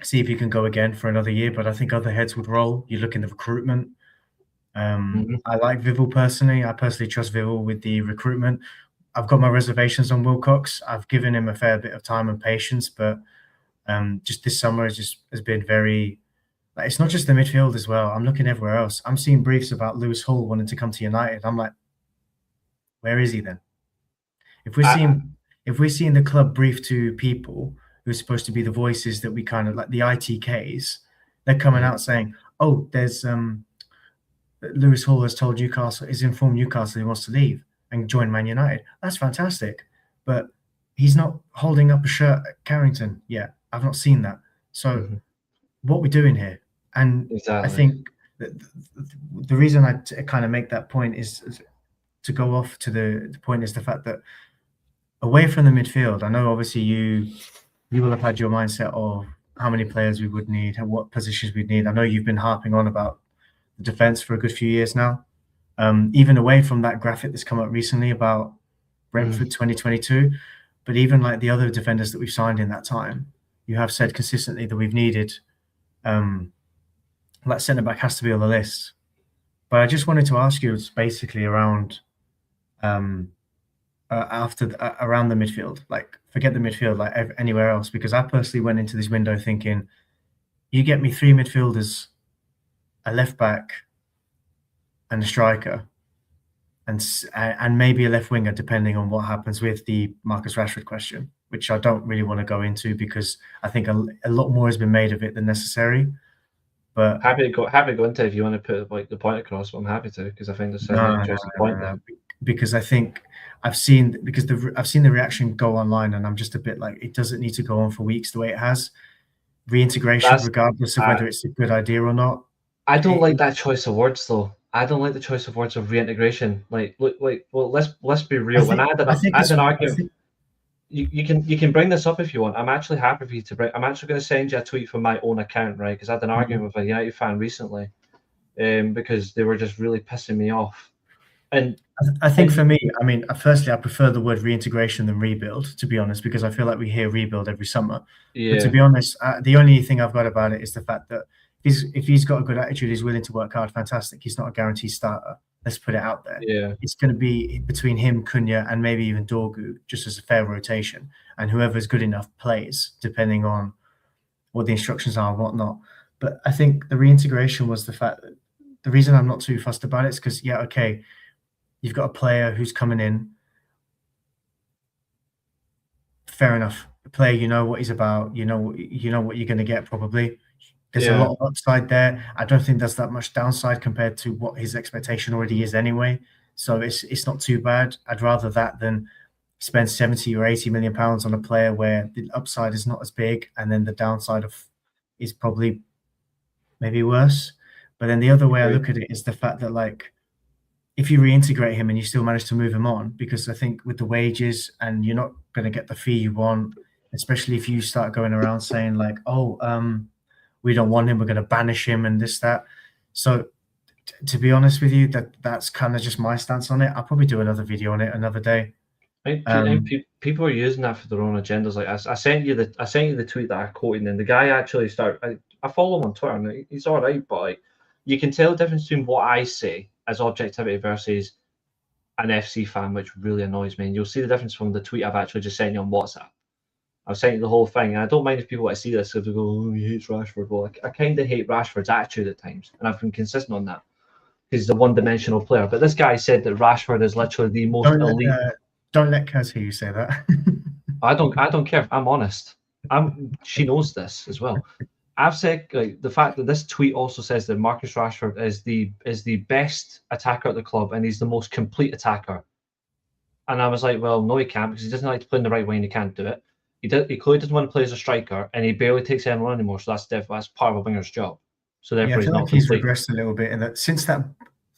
see if he can go again for another year. But I think other heads would roll. You look in the recruitment. I like Vivell personally. I personally trust Vivell with the recruitment. I've got my reservations on Wilcox. I've given him a fair bit of time and patience, but just this summer has been very. Like, it's not just the midfield as well. I'm looking everywhere else. I'm seeing briefs about Lewis Hall wanting to come to United. I'm like, where is he then? If we're seeing the club brief to people who are supposed to be the voices that we kind of like, the ITKs, they're coming out saying, "Oh, there's Lewis Hall has told Newcastle, is informed Newcastle he wants to leave and join Man United." That's fantastic, but he's not holding up a shirt at Carrington yet. I've not seen that. So what we're doing here, and I think that the reason I kind of make that point is to go off to the point is the fact that away from the midfield, I know obviously you will have had your mindset of how many players we would need and what positions we'd need. I know you've been harping on about the defense for a good few years now. Even away from that graphic that's come up recently about Brentford 2022, but even like the other defenders that we've signed in that time, you have said consistently that we've needed, like centre back has to be on the list. But I just wanted to ask you, it's basically around around the midfield, like forget the midfield, like anywhere else, because I personally went into this window thinking, you get me 3 midfielders, a left back, and a striker, and maybe a left winger, depending on what happens with the Marcus Rashford question, which I don't really want to go into because I think a lot more has been made of it than necessary. But happy to go into it if you want to put like the point across. But I'm happy to because I think there's an interesting point there. Because I think I've seen the reaction go online, and I'm just a bit like, it doesn't need to go on for weeks the way it has. Reintegration, regardless of whether it's a good idea or not. I don't like that choice of words though. I don't like the choice of words of reintegration. Like, well, let's be real. When I had an argument, you can bring this up if you want. I'm actually happy for you to bring. I'm actually going to send you a tweet from my own account, right? Because I had an argument with a United fan recently, because they were just really pissing me off. And I think for me, I mean, firstly, I prefer the word reintegration than rebuild, to be honest, because I feel like we hear rebuild every summer. Yeah. But to be honest, the only thing I've got about it is the fact that if he's got a good attitude, he's willing to work hard, fantastic. He's not a guaranteed starter. Let's put it out there. Yeah. It's going to be between him, Cunha, and maybe even Dorgu, just as a fair rotation. And whoever's good enough plays, depending on what the instructions are and whatnot. But I think the reintegration was the fact that the reason I'm not too fussed about it is because, yeah, okay, you've got a player who's coming in. Fair enough. The player, you know what he's about. You know what you're going to get probably. There's a lot of upside there. I don't think there's that much downside compared to what his expectation already is anyway. So it's not too bad. I'd rather that than spend 70 or 80 million pounds on a player where the upside is not as big and then the downside is probably maybe worse. But then the other way I look at it is the fact that, like, if you reintegrate him and you still manage to move him on, because I think with the wages and you're not going to get the fee you want, especially if you start going around saying like, oh, we don't want him, we're going to banish him and this, that. So to be honest with you, that's kind of just my stance on it. I'll probably do another video on it another day. People are using that for their own agendas. Like I sent you the tweet that I quoted, and the guy actually started. I follow him on Twitter, and he's all right, but like you can tell the difference between what I say as objectivity versus an FC fan, which really annoys me. And you'll see the difference from the tweet I've actually just sent you on WhatsApp. I've sent you the whole thing, and I don't mind if people see this if they go, "Oh, he hates Rashford." Well, I kind of hate Rashford's attitude at times, and I've been consistent on that because he's a one-dimensional player. But this guy said that Rashford is literally the most elite. Don't let Kaz hear you say that. I don't care. I'm honest. She knows this as well. I've said like the fact that this tweet also says that Marcus Rashford is the best attacker at the club and he's the most complete attacker. And I was like, well, no, he can't because he doesn't like to play in the right way and he can't do it. He clearly doesn't want to play as a striker and he barely takes anyone anymore. So that's part of a winger's job. So therefore, I feel like he's regressed a little bit, and that since that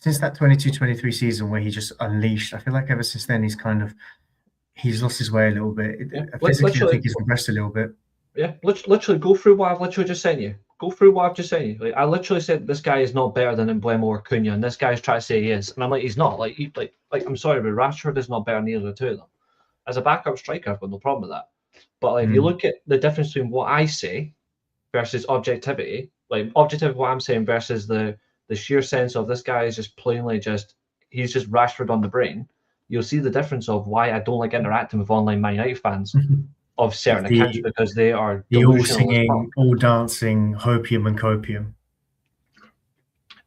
22-23 season where he just unleashed, I feel like ever since then he's lost his way a little bit. Physically, I think he's regressed a little bit. Yeah, literally go through what I've literally just sent you. Go through what I've just sent you. Like I literally said, this guy is not better than Mbeumo or Cunha, and this guy's trying to say he is, and I'm like, he's not. Like I'm sorry, but Rashford is not better than either of the two of them. As a backup striker, I've got no problem with that. But like, if you look at the difference between what I say versus objectivity, like objectivity, what I'm saying versus the sheer sense of this guy is just plainly he's just Rashford on the brain. You'll see the difference of why I don't like interacting with online Man United fans of certain accounts because they are all singing, all dancing, hopium and copium.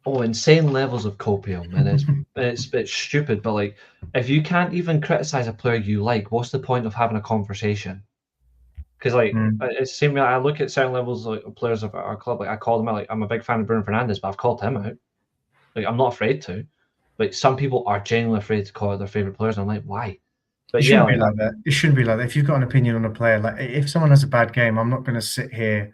Oh, insane levels of copium, and it's stupid. But like, if you can't even criticize a player you like, what's the point of having a conversation? Because like it's the same way I look at certain levels of players of our club. Like I call them out. Like I'm a big fan of Bruno Fernandes, but I've called him out. Like I'm not afraid to. Like some people are genuinely afraid to call out their favorite players, and I'm like, why? But it shouldn't be like that. It shouldn't be like that. If you've got an opinion on a player, like if someone has a bad game, I'm not going to sit here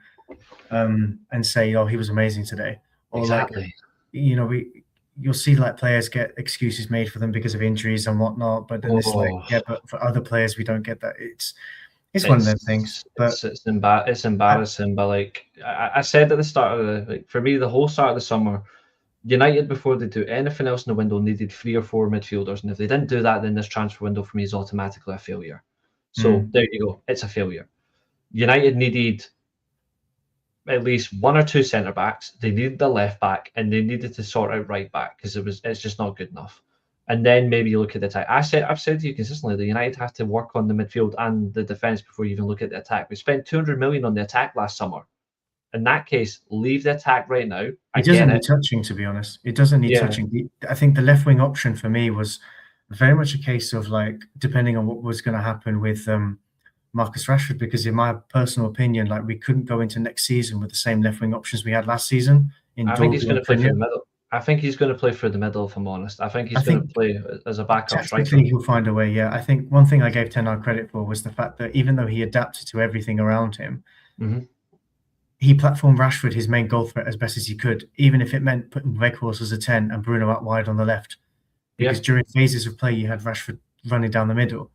and say, "Oh, he was amazing today." Or exactly. Like, you'll see like players get excuses made for them because of injuries and whatnot. But then it's like, yeah, but for other players, we don't get that. It's one of those things. But it's embarrassing. But like I said at the start of for me, the whole start of the summer, United, before they do anything else in the window, needed 3 or 4 midfielders. And if they didn't do that, then this transfer window for me is automatically a failure. So there you go. It's a failure. United needed at least 1 or 2 centre-backs. They needed the left back and they needed to sort out right back because it's just not good enough. And then maybe you look at the attack. I've said to you consistently that United have to work on the midfield and the defence before you even look at the attack. We spent 200 million on the attack last summer. In that case, leave the attack right now. It doesn't need touching, to be honest. It doesn't need touching. I think the left wing option for me was very much a case of like depending on what was going to happen with Marcus Rashford, because in my personal opinion, like we couldn't go into next season with the same left wing options we had last season. I think he's going to play through the middle. I think he's going to play through the middle, if I'm honest. I think he's going to play as a backup striker. I think he'll find a way, yeah. I think one thing I gave Ten Hag credit for was the fact that even though he adapted to everything around him, he platformed Rashford, his main goal threat, as best as he could, even if it meant putting Weghorst as a 10 and Bruno out wide on the left. Because during phases of play, you had Rashford running down the middle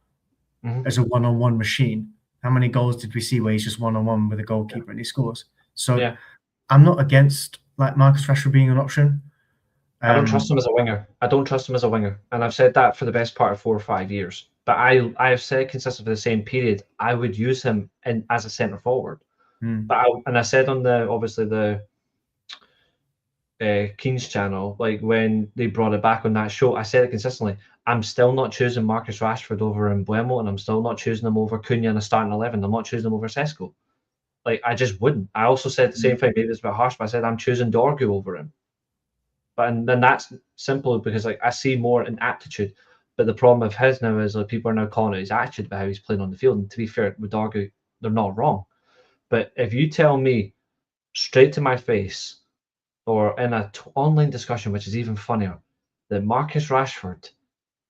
as a one-on-one machine. How many goals did we see where he's just one-on-one with a goalkeeper and he scores? So I'm not against like Marcus Rashford being an option. I don't trust him as a winger. And I've said that for the best part of 4 or 5 years. But I have said consistently for the same period, I would use him as a centre forward. But I said on the Keane's channel, like when they brought it back on that show, I said it consistently. I'm still not choosing Marcus Rashford over Mbeumo, and I'm still not choosing him over Cunha in a starting 11. I'm not choosing him over Sesko. Like I just wouldn't. I also said the same thing. Maybe it's a bit harsh, but I said I'm choosing Dorgu over him. And then that's simple because like I see more in aptitude. But the problem of his now is like people are now calling it his attitude about how he's playing on the field. And to be fair, with Dorgu, they're not wrong. But if you tell me straight to my face or in an online discussion, which is even funnier, that Marcus Rashford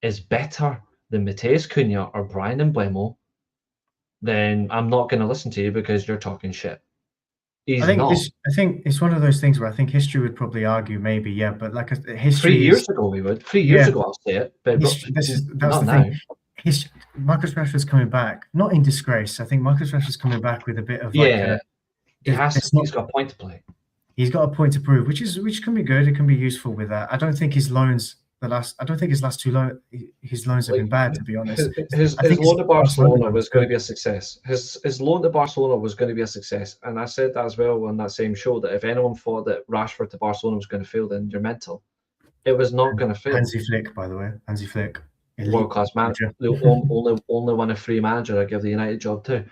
is better than Matheus Cunha or Brian Mbeumo, then I'm not going to listen to you because you're talking shit. He's I think not. it's one of those things where I think history would probably argue maybe, yeah, but like 3 history is, years ago we would. 3 years yeah, ago I'll say it, but that's not the now. thing. Marcus Rashford's coming back, not in disgrace. I think Marcus Rashford's coming back with a bit of like Yeah, it's not. he's got a point to play. He's got a point to prove, which can be good. It can be useful with that. I don't think his loans I don't think his last his loans have been bad, to be honest. I His think his loan to Barcelona Barcelona loan was going to be a success. His loan to Barcelona was going to be a success, and I said that as well on that same show, that if anyone thought that Rashford to Barcelona was going to fail, then you're mental. It was not going to fail. Hansi Flick, by the way, Hansi Flick, World class manager, the only one of three manager I give the United job to,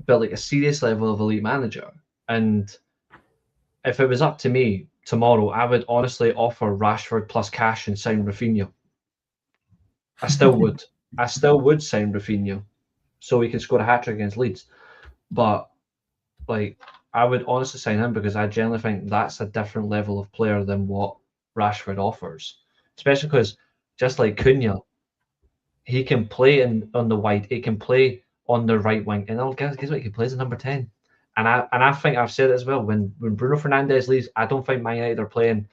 but like a serious level of elite manager. And if it was up to me tomorrow, I would honestly offer Rashford plus cash and sign Rafinha. I still would. I still would sign Rafinha so he can score a hat trick against Leeds. But like, I would honestly sign him because I generally think that's a different level of player than what Rashford offers. Especially because, just like Cunha, he can play on the wide, he can play on the right wing, and guess what? He can play as a number 10. And I think I've said it as well. When Bruno Fernandes leaves, I don't think Man United are playing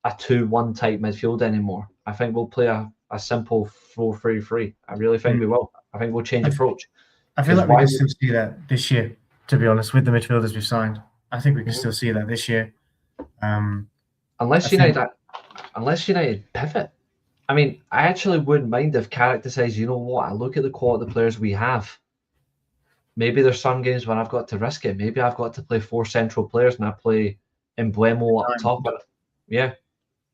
a 2-1 type midfield anymore. I think we'll play a simple 4-3-3. I really think we will. I think we'll change approach. I feel like we can still see that this year, to be honest, with the midfielders we've signed. I think we can still see that this year. Unless United pivot. I mean, I actually wouldn't mind if Carrick decides, you know what, I look at the quality of the players we have. Maybe there's some games when I've got to risk it. Maybe I've got to play 4 central players and I play Emblemo up top. Yeah.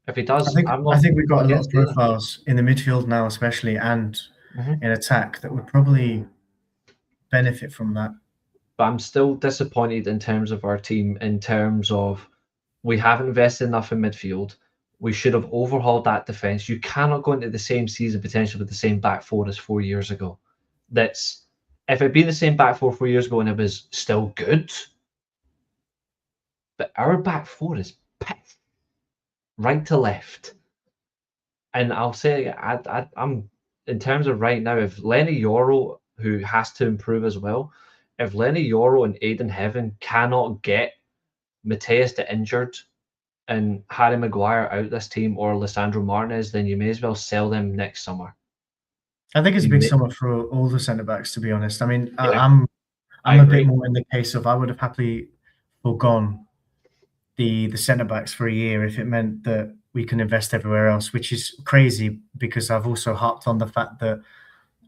If he does, I think we've got a lot of profiles in the midfield now, especially, and in attack that would probably benefit from that. But I'm still disappointed in terms of our team, in terms of we haven't invested enough in midfield. We should have overhauled that defence. You cannot go into the same season potentially with the same back four as 4 years ago. If it'd been the same back four 4 years ago and it was still good, but our back four is picked right to left. And I'll say, I'm in terms of right now, if Lenny Yoro, who has to improve as well, if Lenny Yoro and Aidan Heaven cannot get Mateus to injured and Harry Maguire out this team, or Lisandro Martinez, then you may as well sell them next summer. I think it's a big summer for all the centre backs, to be honest. I mean, Yeah, I'm a bit more in the case of I would have happily forgone the centre backs for a year if it meant that we can invest everywhere else, which is crazy because I've also harped on the fact that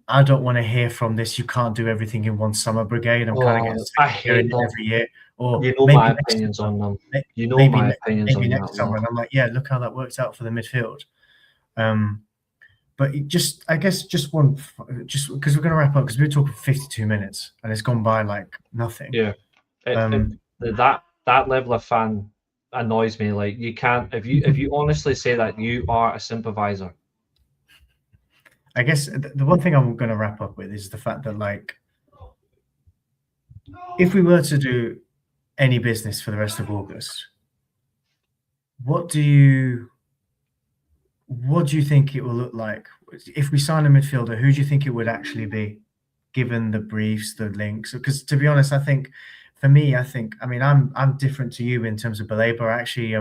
I don't want to hear from this. You can't do everything in one summer brigade. I'm kind of getting sick of hearing it every year. Or you know my opinions on them. You know my opinions on next summer, and I'm like, yeah, look how that worked out for the midfield. But I guess just because we're going to wrap up because we're talking 52 minutes and it's gone by like nothing. Yeah, that level of fan annoys me. Like, you can't, if you honestly say that you are a sympathizer. I guess the one thing I'm going to wrap up with is the fact that, like, if we were to do any business for the rest of August, what do you think it will look like? If we sign a midfielder, who do you think it would actually be, given the briefs, the links? Because to be honest, I think for me, I'm different to you in terms of Baleba. Actually,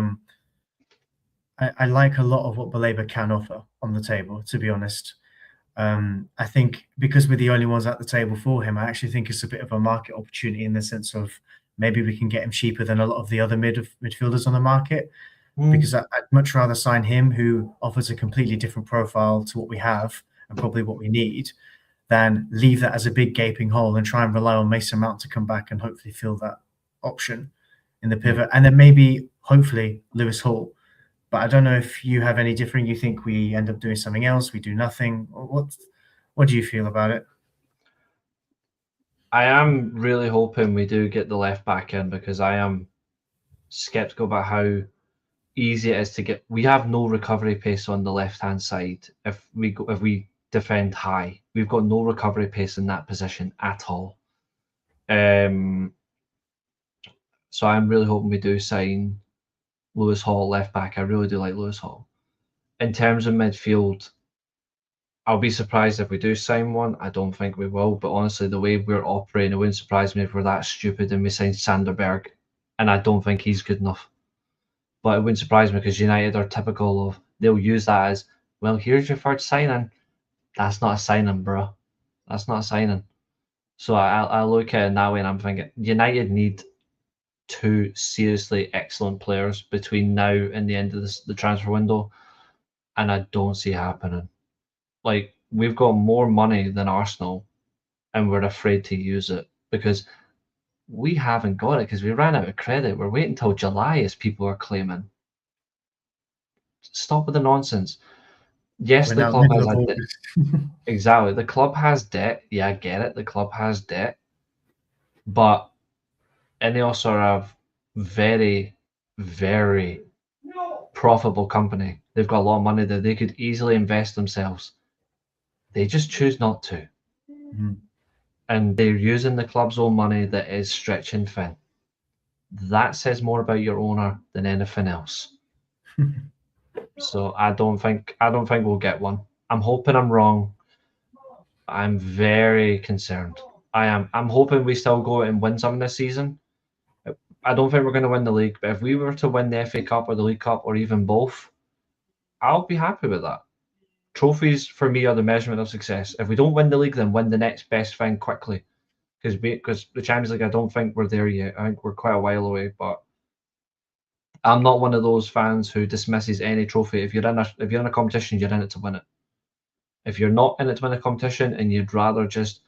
I like a lot of what Baleba can offer on the table, to be honest. I think because we're the only ones at the table for him, I actually think it's a bit of a market opportunity in the sense of maybe we can get him cheaper than a lot of the other midfielders on the market. Because I'd much rather sign him, who offers a completely different profile to what we have and probably what we need, than leave that as a big gaping hole and try and rely on Mason Mount to come back and hopefully fill that option in the pivot. And then maybe, hopefully, Lewis Hall. But I don't know if you have any different. You think we end up doing something else? We do nothing? What do you feel about it? I am really hoping we do get the left back in, because I am skeptical about how easy it is to get. We have no recovery pace on the left hand side. If we defend high, we've got no recovery pace in that position at all. So I'm really hoping we do sign Lewis Hall left back. I really do like Lewis Hall. In terms of midfield, I'll be surprised if we do sign one. I don't think we will, but honestly, the way we're operating, it wouldn't surprise me if we're that stupid and we sign Sanderberg, and I don't think he's good enough. But it wouldn't surprise me because United are typical of, they'll use that as, well, here's your third signing. That's not a signing, bro. That's not a signing. So I look at it in that way and I'm thinking United need two seriously excellent players between now and the end of the transfer window, and I don't see it happening. Like, we've got more money than Arsenal, and we're afraid to use it because we haven't got it because we ran out of credit. We're waiting until July, as people are claiming. Stop with the nonsense. Yes, We're the now club middle has of a debt. August. Exactly. The club has debt. Yeah, I get it. The club has debt. But Ineos are a very, very profitable company. They've got a lot of money that they could easily invest themselves. They just choose not to. Mhm. And they're using the club's own money that is stretching thin. That says more about your owner than anything else. So I don't think we'll get one. I'm hoping I'm wrong. I'm very concerned. I am. I'm hoping we still go and win something this season. I don't think we're going to win the league, but if we were to win the FA Cup or the League Cup or even both, I'll be happy with that. Trophies for me are the measurement of success. If we don't win the league, then win the next best thing quickly. Because the Champions League, I don't think we're there yet. I think we're quite a while away. But I'm not one of those fans who dismisses any trophy. If you're in a competition, you're in it to win it. If you're not in it to win a competition and you'd rather just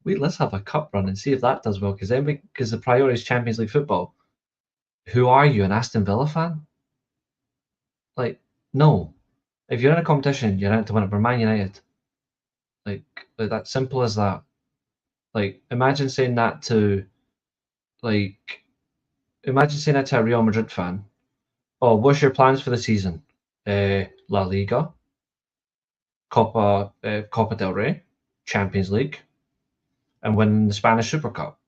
wait, let's have a cup run and see if that does well. Because the priority is Champions League football. Who are you, an Aston Villa fan? Like, no. If you're in a competition, you're in it to win it. We're Man United. Like that's simple as that. Like, imagine saying that to a Real Madrid fan. Oh, what's your plans for the season? La Liga, Copa del Rey, Champions League, and winning the Spanish Super Cup.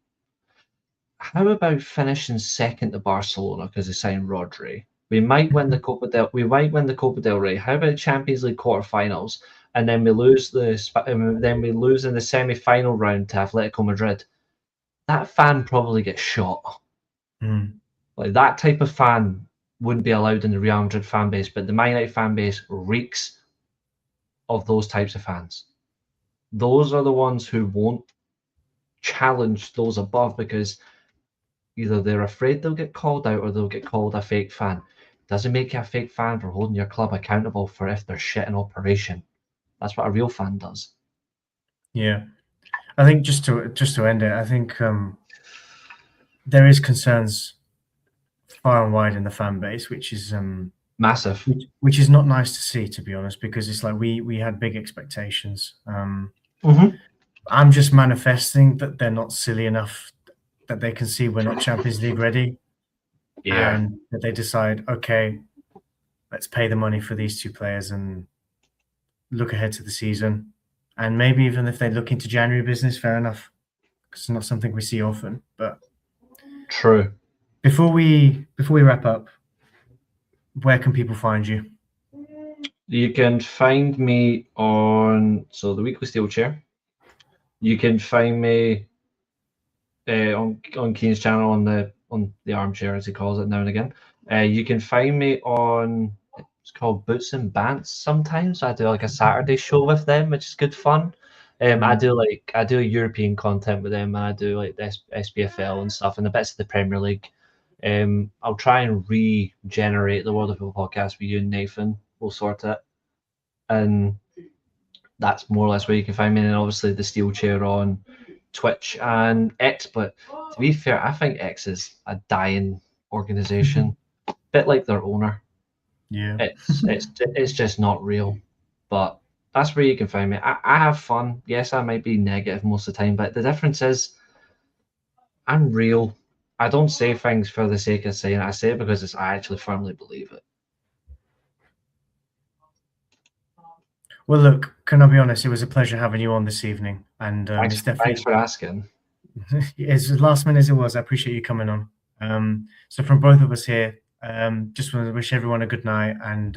How about finishing second to Barcelona because they signed Rodri? We might win the Copa del Rey. How about Champions League quarterfinals, and then we lose in the semi-final round to Atletico Madrid? That fan probably gets shot. Mm. Like, that type of fan wouldn't be allowed in the Real Madrid fan base, but the Man United fan base reeks of those types of fans. Those are the ones who won't challenge those above because either they're afraid they'll get called out or they'll get called a fake fan. Doesn't make you a fake fan for holding your club accountable for if they're shit in operation. That's what a real fan does. Yeah, I think just to end it, I think there is concerns far and wide in the fan base, which is Massive. which is not nice to see, to be honest, because it's like we had big expectations. I'm just manifesting that they're not silly enough that they can see we're not Champions League ready, Yeah. and that they decide, okay, let's pay the money for these two players and look ahead to the season. And maybe even if they look into January business, fair enough, because it's not something we see often. But True. before we wrap up, where can people find you? You can find me on the Weekly Steelchair. You can find me on Keen's channel on the armchair, as he calls it now and again. You can find me on, it's called Boots and Bants. Sometimes I do like a Saturday show with them, which is good fun. I do European content with them, and I do like the SPFL and stuff, and the bits of the Premier League. I'll try and regenerate the World of Football podcast with you and Nathan. We'll sort it, and that's more or less where you can find me. And obviously the Steel Chair on Twitch and X. But to be fair, I think X is a dying organization, a bit like their owner. Yeah, It's just not real. But that's where you can find me. I have fun. Yes, I might be negative most of the time, but the difference is I'm real. I don't say things for the sake of saying it. I say it because I actually firmly believe it. well, look, can I be honest? It was a pleasure having you on this evening, and it's definitely Thanks for asking. as last minute as it was. I appreciate you coming on. So from both of us here, just want to wish everyone a good night and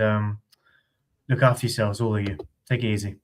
look after yourselves, all of you. Take it easy.